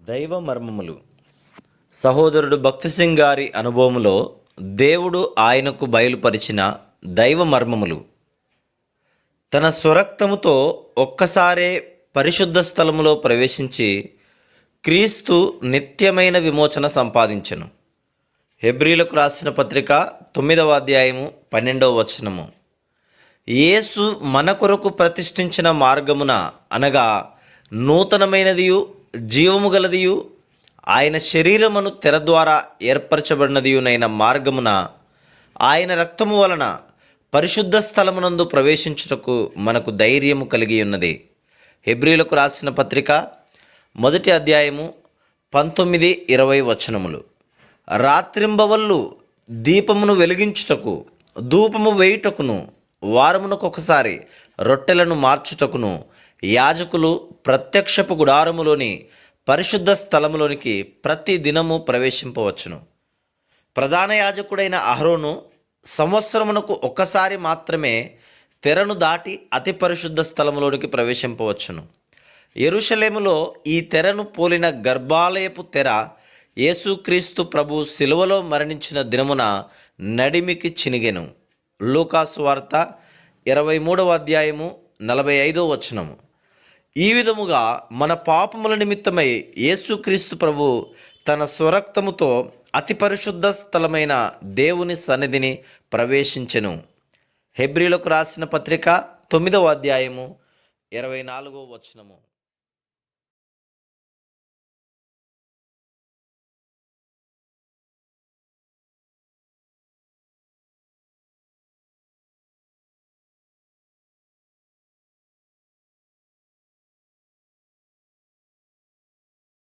దైవ మర్మములు. సహోదరుడు భక్తి సింగ్ గారి అనుభవములో దేవుడు ఆయనకు బయలుపరిచిన దైవ మర్మములు. తన స్వరక్తముతో ఒక్కసారే పరిశుద్ధ స్థలములో ప్రవేశించి క్రీస్తు నిత్యమైన విమోచన సంపాదించెను. హెబ్రీలకు రాసిన పత్రిక 9వ అధ్యాయము 12వ వచనము. యేసు మన కొరకు ప్రతిష్ఠించిన మార్గమున అనగా నూతనమైనదియు జీవము గలదియు ఆయన శరీరమును తెర ద్వారా ఏర్పరచబడినదియునైన మార్గమున ఆయన రక్తము వలన పరిశుద్ధ స్థలమునందు ప్రవేశించుటకు మనకు ధైర్యము కలిగి ఉన్నది. హెబ్రీలకు రాసిన పత్రిక 1వ అధ్యాయము 19-20 వచనములు. రాత్రింబవళ్ళు దీపమును వెలిగించుటకు, ధూపము వేయుటకును, వారమునకొకసారి రొట్టెలను మార్చుటకును యాజకులు ప్రత్యక్షపు గుడారములోని పరిశుద్ధ స్థలములోనికి ప్రతి దినము ప్రవేశింపవచ్చును. ప్రధాన యాజకుడైన అహరోను సంవత్సరమునకు ఒక్కసారి మాత్రమే తెరను దాటి అతి పరిశుద్ధ స్థలములోనికి ప్రవేశింపవచ్చును. యెరూషలేములో ఈ తెరను పోలిన గర్భాలయపు తెర యేసుక్రీస్తు ప్రభు శిలువలో మరణించిన దినమున నడిమికి చినిగెను. లూకాసు వార్త 23వ అధ్యాయము 45వ వచనము. ఈ విధముగా మన పాపముల నిమిత్తమై యేసుక్రీస్తు ప్రభు తన స్వరక్తముతో అతి పరిశుద్ధ స్థలమైన దేవుని సన్నిధిని ప్రవేశించెను. హెబ్రీలకు రాసిన పత్రిక 9వ అధ్యాయము 24వ వచనము.